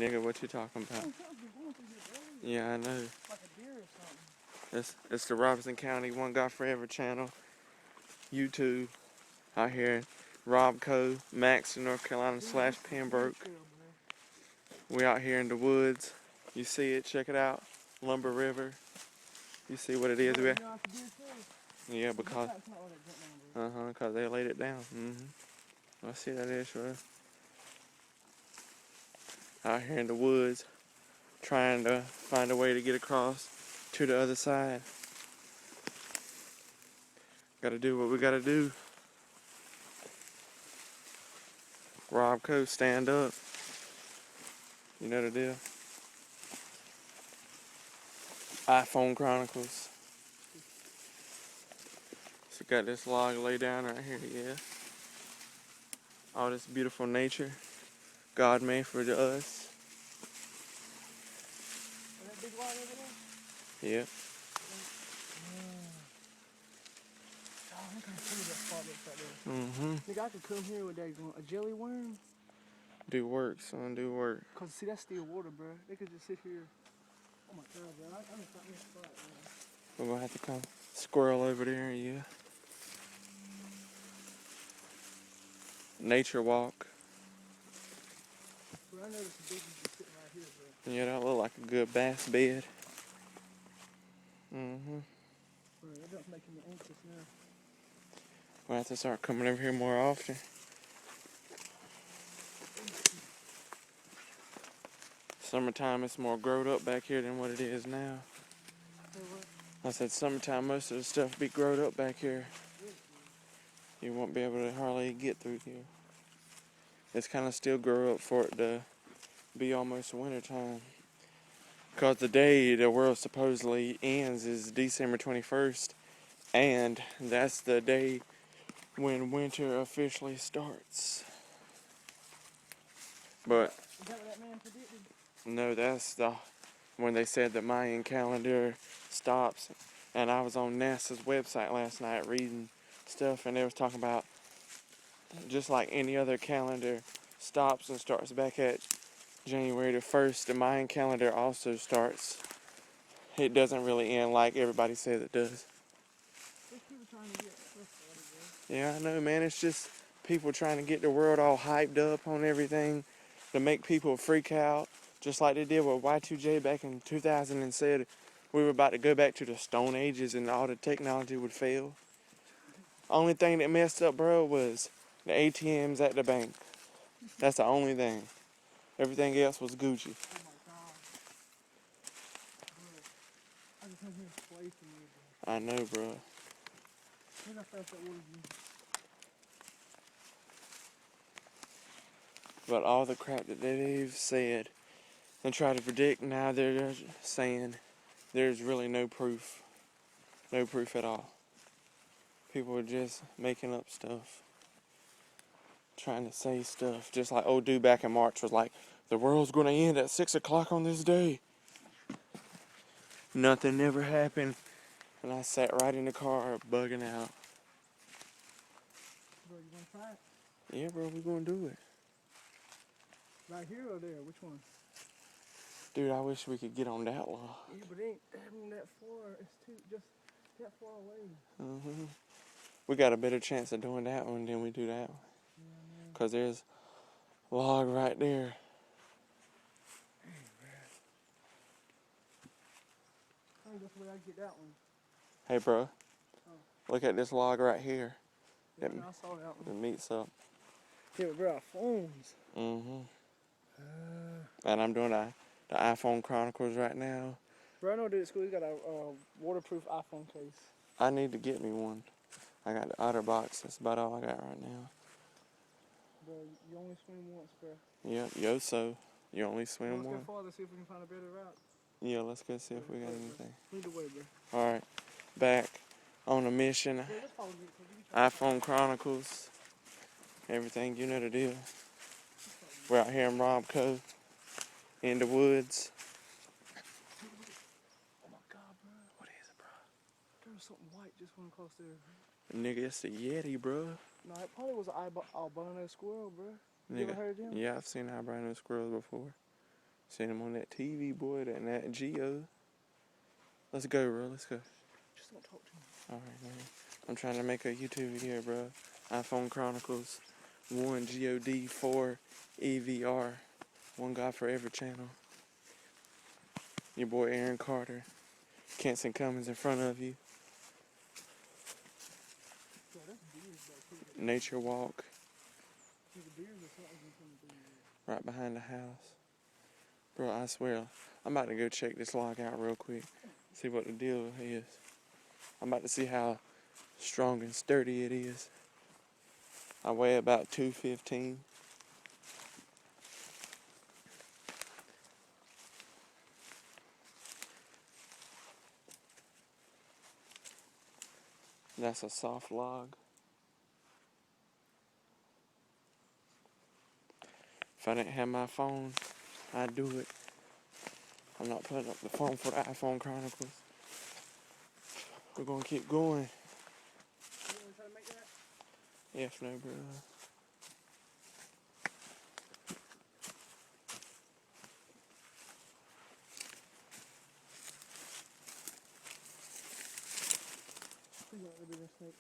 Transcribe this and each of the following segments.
Nigga, what you talking about? Yeah, I know. Like a deer or something. It's the Robeson County One God Forever channel. YouTube out here in Robco, Maxton, North Carolina / Pembroke. We out here in the woods. You see it, check it out. Lumbee River. You see what it is? Yeah, because because they laid it down. I see that is sure. Out here in the woods, trying to find a way to get across to the other side. Gotta do what we gotta do. Robco, stand up. You know the deal. iPhone Chronicles. So got this log laid down right here, yeah. All this beautiful nature God made for us. That big log over there? Yeah. Oh, look how pretty that spot looks right there. Nigga, I could come here with that a jelly worm. Do work, son, do work. Cause see, that's still water, bro. They could just sit here. Oh my god, bro. I'm gonna find this spot, man. We're gonna have to come squirrel over there, yeah. Nature walk. Bro, I noticed the big ones sitting right here, bro. Yeah, that look like a good bass bed. Bro, that's making me anxious now. We'll have to start coming over here more often. Summertime, it's more growed up back here than what it is now. I said summertime, most of the stuff be growed up back here. You won't be able to hardly get through here. It's kind of still grow up for it to be almost wintertime. Because the day the world supposedly ends is December 21st. And that's the day when winter officially starts. But is that what that man predicted? No, that's when they said the Mayan calendar stops. And I was on NASA's website last night reading stuff, and they was talking about just like any other calendar stops and starts back at January the 1st, the Mayan calendar also starts. It doesn't really end like everybody says it does. Yeah, I know, man. It's just people trying to get the world all hyped up on everything to make people freak out, just like they did with Y2J back in 2000 and said we were about to go back to the Stone Ages and all the technology would fail. Only thing that messed up, bro, was the ATMs at the bank. That's the only thing. Everything else was Gucci. Oh my god. Bro, I just come here spray from you, bro. I know, bro. Look how fast that water is. But all the crap that they've said and tried to predict, now they're saying there's really no proof. No proof at all. People are just making up stuff. Trying to say stuff. Just like old dude back in March was like, the world's going to end at 6 o'clock on this day. Nothing ever happened. And I sat right in the car bugging out. Bro, you want to try it? Yeah, bro, we going to do it. Right here or there? Which one? Dude, I wish we could get on that log. Yeah, but it ain't that far. It's just that far away. We got a better chance of doing that one than we do that one. Yeah, because there's a log right there. I think that's the way I get that one. Hey, bro. Look at this log right here. Yeah, I saw that one. It meets up. Yeah, but bro, our phones. And I'm doing the iPhone Chronicles right now. Bro, I know that school, he's got a waterproof iPhone case. I need to get me one. I got the OtterBox. That's about all I got right now. Bro, you only swim once, bro. Yep, yo, so you only swim Let's one. go farther, see if we can find a better route. Yeah, let's go see if we got anything. Lead the way, bro. Alright, back on a mission. Yeah, let's follow me. iPhone Chronicles. Everything, you know the deal. We're out here in Robco, in the woods. Oh my god, bro. What is it, bro? There was something white just went across there. Nigga, it's the Yeti, bro. No, it probably was an albino squirrel, bro. You ever heard of them? Yeah, I've seen albino squirrels before. Seen him on that TV, boy, that Nat Geo. Let's go, bro. Let's go. Just don't talk to me. Alright, man. I'm trying to make a YouTube video, bro. iPhone Chronicles 1 GOD 4 EVR. One guy for every channel. Your boy Aaron Carter. Kenson Cummins in front of you. Yeah, that's beers back here. Nature walk. There's beers or something from the beer. Right behind the house. Bro, I swear, I'm about to go check this log out real quick. See what the deal is. I'm about to see how strong and sturdy it is. I weigh about 215. That's a soft log. If I didn't have my phone, I'd do it. I'm not putting up the phone for the iPhone Chronicles. We're gonna keep going. You wanna try to make that? Yes, no, bro. Please don't let me snake.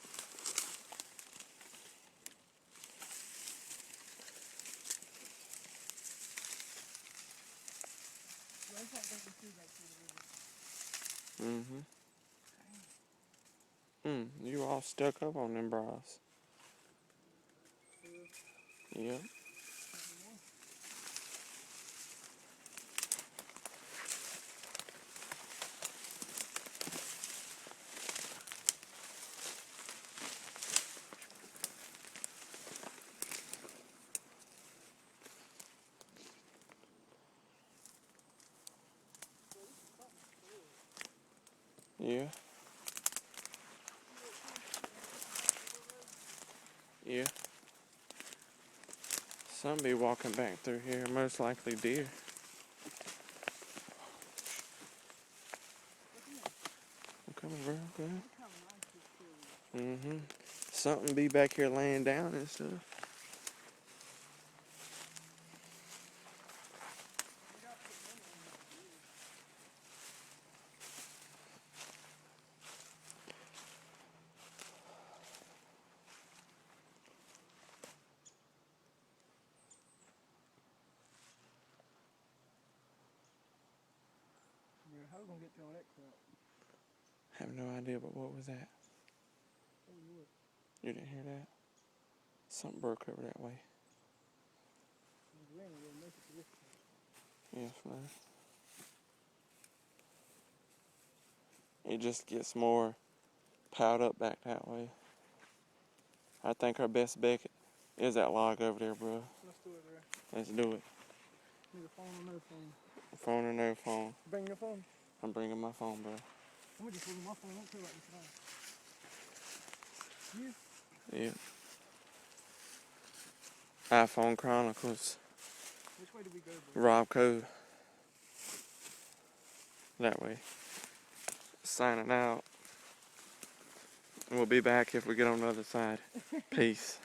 Yeah, I can't think of food back here. You all stuck up on them bras. Yep. Yeah. Yeah. Some be walking back through here, most likely deer. I'm coming, bro. Okay. Something be back here laying down and stuff. Yeah, how we gonna get through all that crap? Have no idea, but what was that? Oh, Lord. You didn't hear that? Something broke over that way. We ain't gonna make it to this point. Yes, man. It just gets more piled up back that way. I think our best bet is that log over there, bro. Let's do it, bro. Let's do it. Need a phone or no phone? Phone or no phone? Bring your phone. I'm bringing my phone, bro. I'm gonna just hold my phone. I don't care about this phone. You? Yeah. iPhone Chronicles. Which way do we go, bro? Rob Code. That way. Signing out. We'll be back if we get on the other side. Peace.